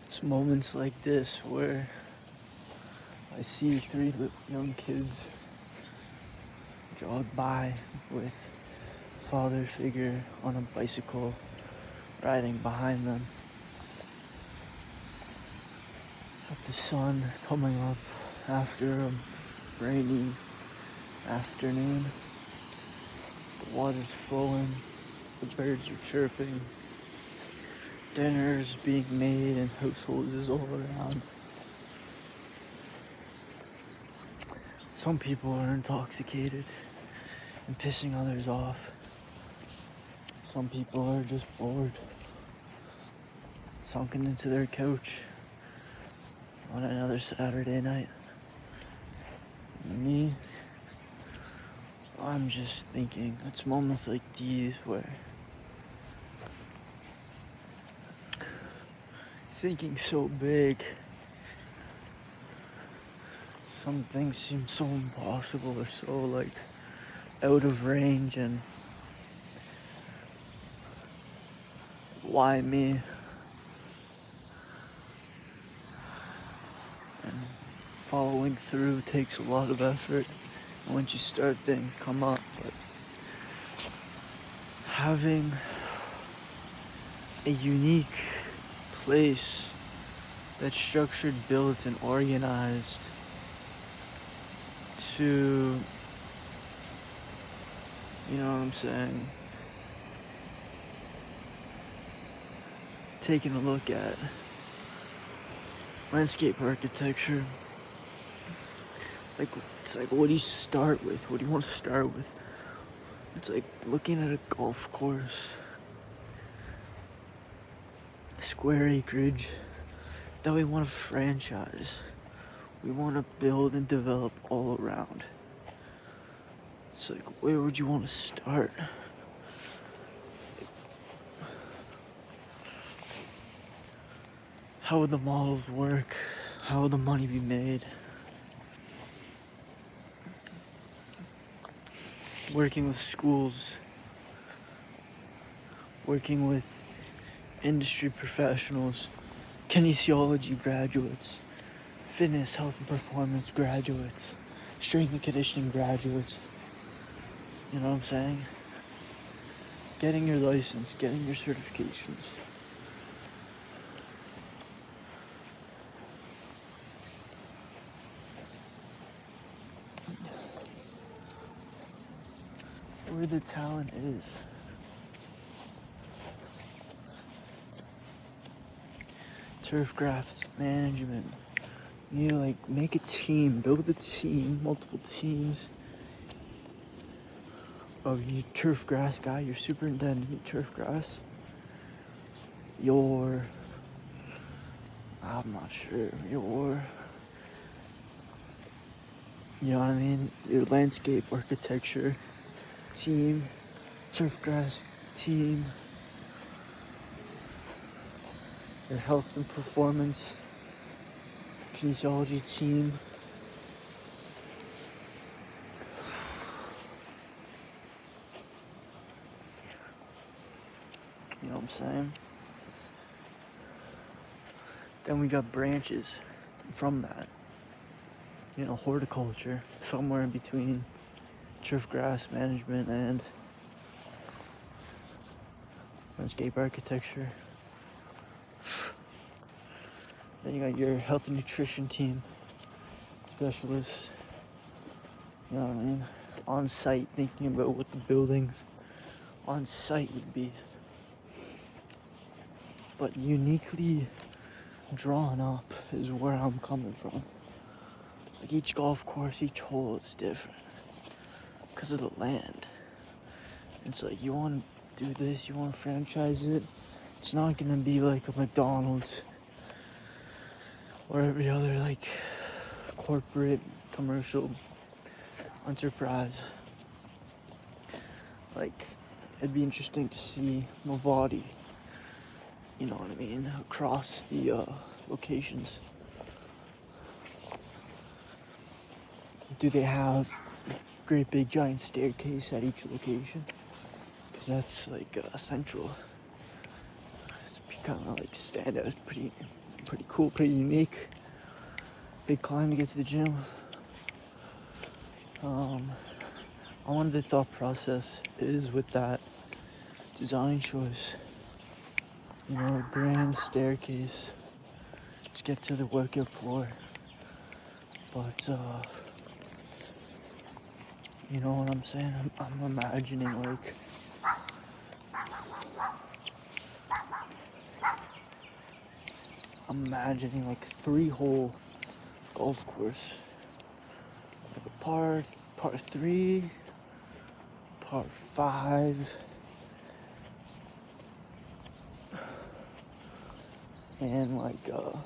It's moments like this where I see three young kids jog by with a father figure on a bicycle riding behind them. With the sun coming up after a rainy afternoon, the water's flowing, the birds are chirping, dinner's being made and households all around. Some people are intoxicated and pissing others off. Some people are just bored, sunken into their couch on another Saturday night. Me, I'm just thinking, it's moments like these where thinking so big, some things seem so impossible or so like out of range, and why me? And following through takes a lot of effort. And once you start, things come up. But having a unique place that's structured, built, and organized to, you know what I'm saying, taking a look at landscape architecture. It's like, what do you start with? What do you want to start with? It's like looking at a golf course, square acreage that we want to franchise. We want to build and develop all around. It's like, where would you want to start? How would the models work? How would the money be made? Working with schools, working with industry professionals, kinesiology graduates, fitness, health and performance graduates, strength and conditioning graduates. You know what I'm saying? Getting your license, getting your certifications. Where the talent is. Turfgrass management. You make a team, build a team, multiple teams of your turfgrass guy, your superintendent, turfgrass, I'm not sure, you know what I mean, your landscape architecture team, turfgrass team, your health and performance kinesiology team. You know what I'm saying? Then we got branches from that. You know, horticulture, somewhere in between turfgrass management and landscape architecture. Then you got your health and nutrition team, specialists, you know what I mean? On site, thinking about what the buildings on site would be. But uniquely drawn up is where I'm coming from. Like each golf course, each hole is different because of the land. It's like, you want to do this, you want to franchise it. It's not gonna be like a McDonald's or every other like corporate commercial enterprise. Like, it'd be interesting to see Movati, you know what I mean, across the locations. Do they have a great big giant staircase at each location? Because that's like central. It's kind of like stand out pretty Pretty cool, pretty unique. Big climb to get to the gym. I wonder the thought process is with that design choice. You know, a grand staircase to get to the workout floor. But, you know what I'm saying? I'm imagining like three-hole golf course. Like a par 3, par 5, and like not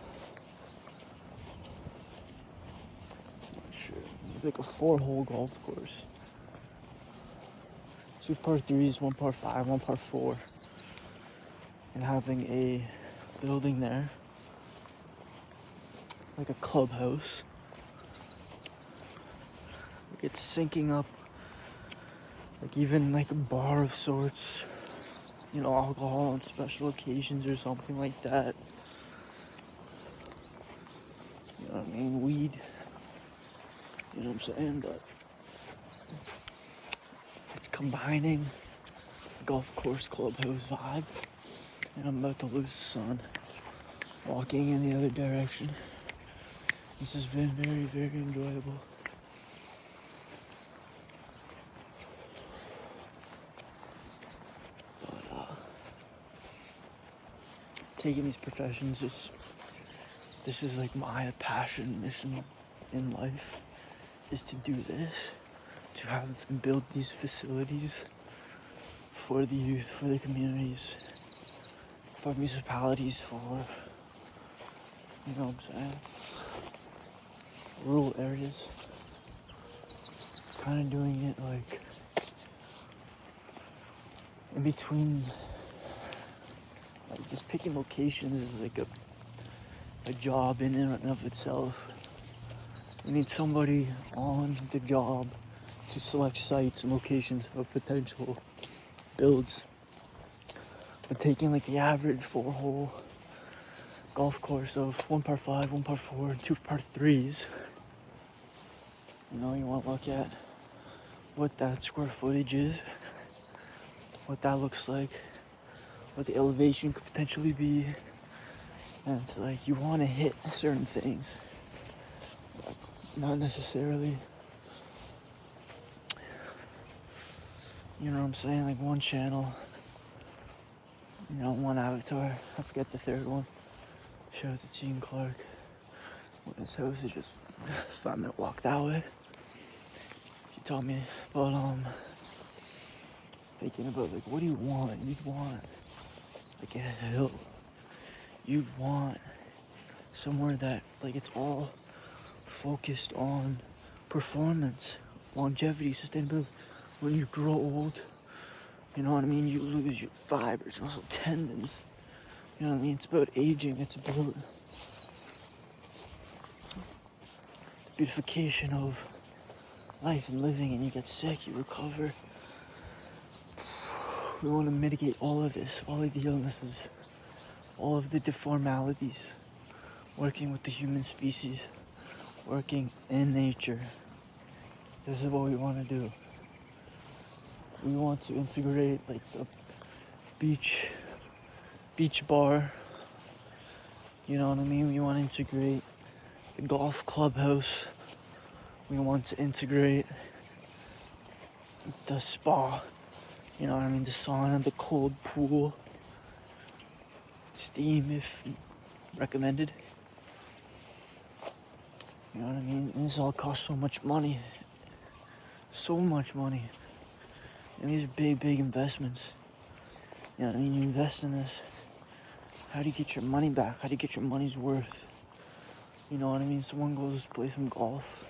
sure, like a 4-hole golf course. 2 par 3s, 1 par 5, 1 par 4, and having a building there, like a clubhouse. Like it's syncing up, like even like a bar of sorts, you know, alcohol on special occasions or something like that. You know what I mean? Weed. You know what I'm saying? But it's combining the golf course clubhouse vibe, and I'm about to lose the sun. Walking in the other direction. This has been very, very enjoyable. But taking these professions, this is like my passion, mission in life, is to do this, to have them build these facilities for the youth, for the communities, for municipalities, for, you know what I'm saying, rural areas. Kind of doing it like in between, like just picking locations is like a job in and of itself. You need somebody on the job to select sites and locations of potential builds. But taking like the average 4-hole golf course of 1 par 5, 1 par 4, and 2 par 3s, you know, you want to look at what that square footage is, what that looks like, what the elevation could potentially be, and it's like you want to hit certain things, like not necessarily, you know what I'm saying, like one channel, you know, one avatar, I forget the third one. Shout out to Gene Clark. When his house is just a 5-minute walk that way. She taught me, but thinking about like, what do you want? You'd want like a hill. You'd want somewhere that like it's all focused on performance, longevity, sustainability. When you grow old, you know what I mean, you lose your fibers, muscle, tendons. You know what I mean? It's about aging. It's about beautification of life and living, and you get sick, you recover. We want to mitigate all of this, all of the illnesses, all of the deformalities, working with the human species, working in nature. This is what we want to do. We want to integrate like the beach bar, you know what I mean? We want to integrate the golf clubhouse. We want to integrate the spa, you know what I mean? The sauna, the cold pool, steam if recommended. You know what I mean? And this all costs so much money. So much money. And these are big, big investments. You know what I mean? You invest in this. How do you get your money back? How do you get your money's worth? You know what I mean? Someone goes to play some golf.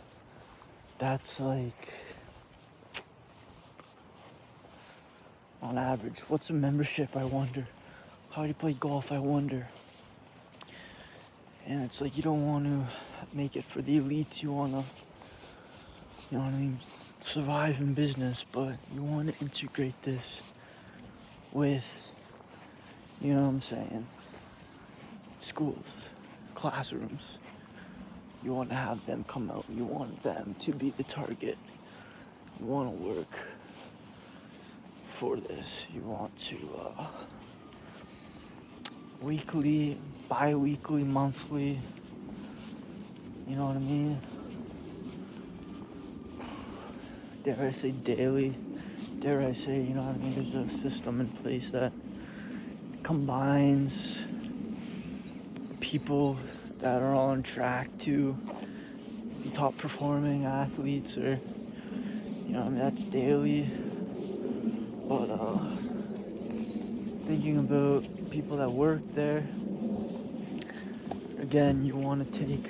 That's like, on average, what's a membership, I wonder? How do you play golf, I wonder? And it's like, you don't want to make it for the elites. You want to, you know what I mean, survive in business, but you want to integrate this with, you know what I'm saying, schools, classrooms. You want to have them come out. You want them to be the target. You want to work for this. You want to weekly, bi-weekly, monthly, you know what I mean? Dare I say daily? Dare I say, you know what I mean? There's a system in place that combines people that are on track to be top performing athletes, or, you know what I mean? That's daily. But thinking about people that work there, again, you want to take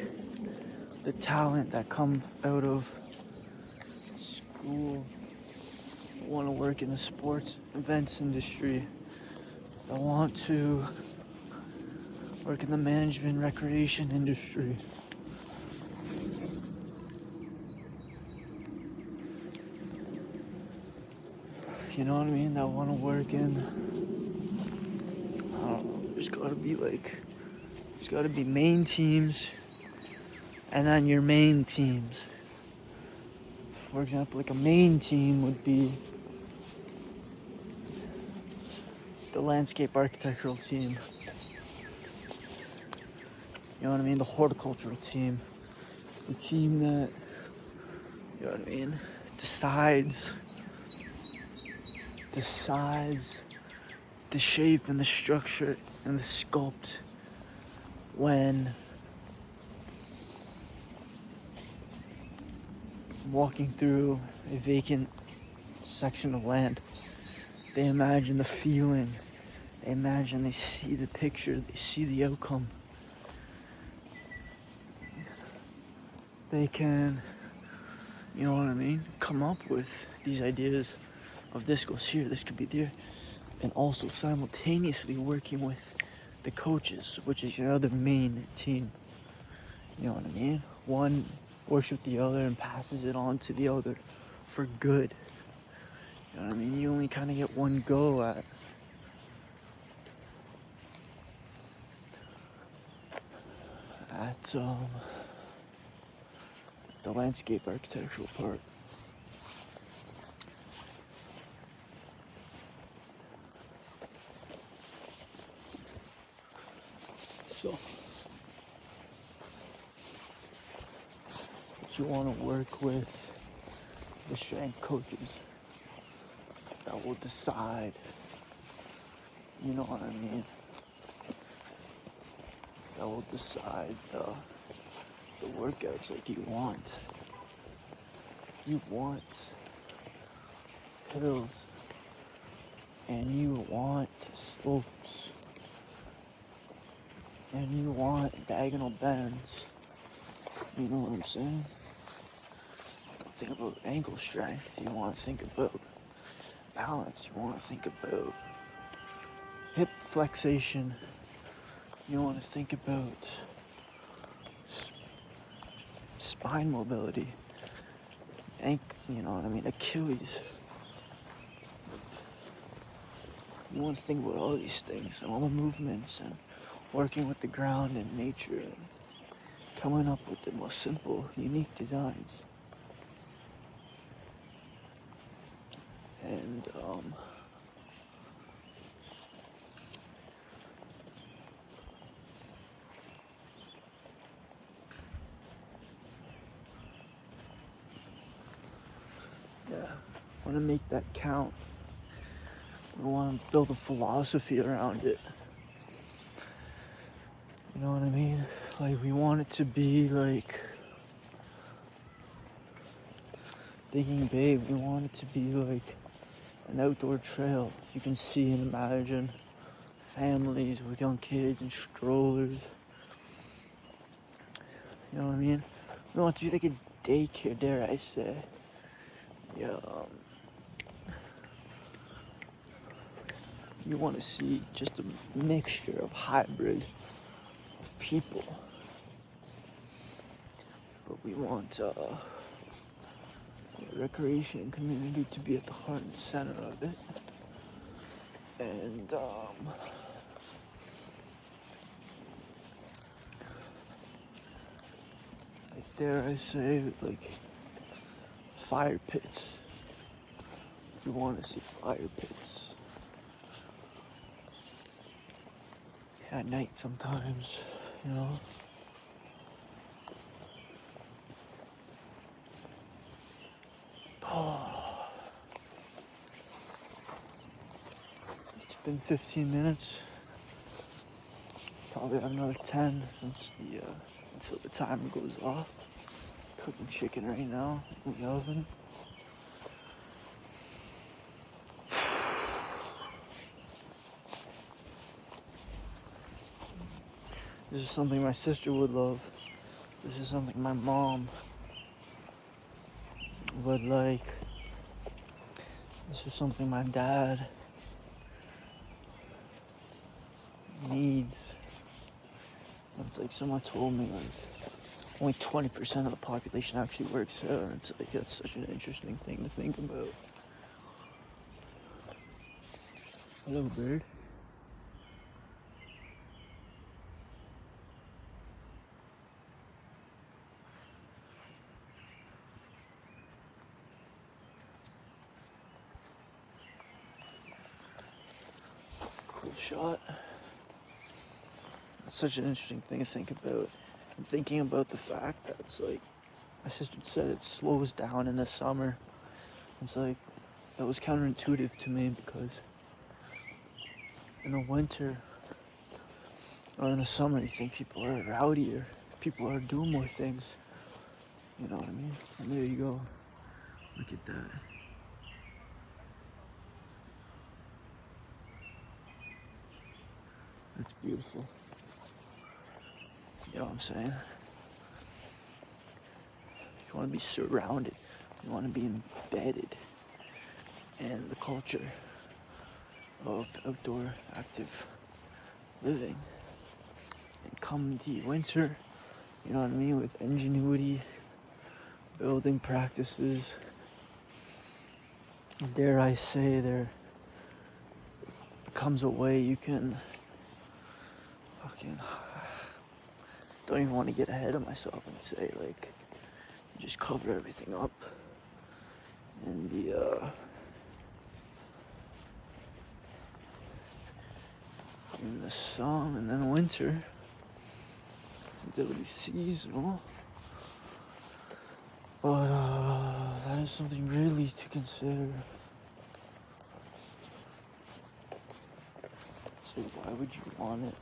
the talent that comes out of school, want to work in the sports events industry, that want to work in the management recreation industry. You know what I mean? That want to work in, I don't know, there's got to be main teams, and then your main teams. For example, like a main team would be the landscape architectural team. You know what I mean? The horticultural team. The team that, you know what I mean, decides the shape and the structure and the sculpt when walking through a vacant section of land. They imagine the feeling. They see the picture, they see the outcome. They can, you know what I mean, come up with these ideas of this goes here, this could be there, and also simultaneously working with the coaches, which is your other main team. You know what I mean? One works with the other and passes it on to the other for good. You know what I mean? You only kind of get one go at the landscape architectural part. So, you want to work with the strength coaches that will decide, you know what I mean, that will decide the workouts like you want. You want hills, and you want slopes, and you want diagonal bends. You know what I'm saying? Think about ankle strength. You want to think about balance. You want to think about hip flexation. You want to think about spine mobility. You know what I mean? Achilles. You want to think about all these things and all the movements and working with the ground and nature and coming up with the most simple, unique designs. And yeah, I want to make that count. We want to build a philosophy around it. You know what I mean? Like, we want it to be like thinking big. We want it to be like an outdoor trail. You can see and imagine families with young kids and strollers. You know what I mean? We want it to be like a daycare, dare I say. Yeah. You want to see just a mixture of hybrid of people. But we want recreation community to be at the heart and center of it. And dare I say, like fire pits. If you want to see fire pits at night sometimes, you know. Oh, it's been 15 minutes. Probably have another 10 since until the timer goes off. Cooking chicken right now in the oven. This is something my sister would love. This is something my mom would like. This is something my dad needs. It's like someone told me like only 20% of the population actually works out. It's like that's such an interesting thing to think about. Hello, bird. Cool shot. It's such an interesting thing to think about. I'm thinking about the fact that it's like my sister said it slows down in the summer. It's like that was counterintuitive to me because in the winter or in the summer you think people are rowdier, people are doing more things. You know what I mean? And there you go. Look at that. That's beautiful. You know what I'm saying? You want to be surrounded. You want to be embedded in the culture of outdoor active living. And come the winter, you know what I mean, with ingenuity, building practices, dare I say, there comes a way you can fucking, don't even want to get ahead of myself and say like, just cover everything up in the sun, and then winter, since it'll be seasonal. But that is something really to consider. So why would you want it?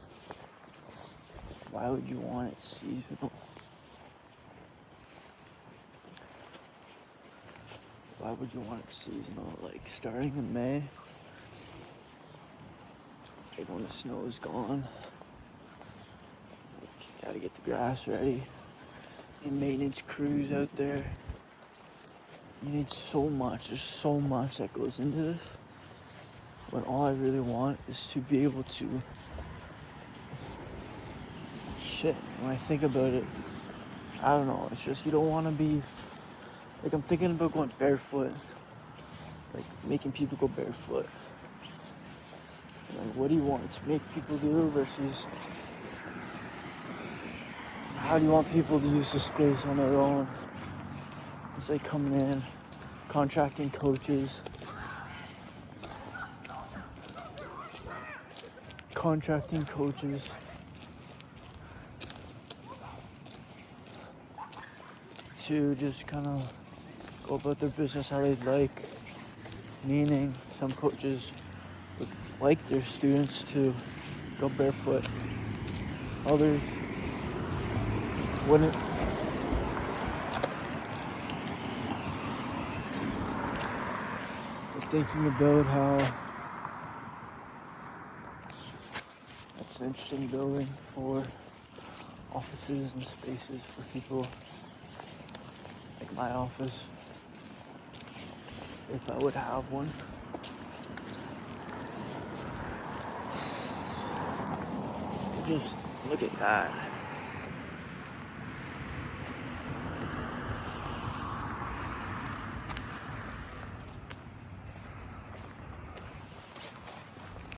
Why would you want it seasonal? Why would you want it seasonal? Like starting in May, like when the snow is gone, like, you gotta get the grass ready. And maintenance crews out there. You need so much. There's so much that goes into this. When all I really want is to be able to. Shit. When I think about it, I don't know. It's just you don't want to be. Like I'm thinking about going barefoot. Like making people go barefoot. Like what do you want to make people do versus how do you want people to use the space on their own? It's like coming in, contracting coaches, to just kind of go about their business how they'd like, meaning some coaches would like their students to go barefoot, others wouldn't. But thinking about how that's an interesting building for offices and spaces for people like my office, if I would have one. Just look at that.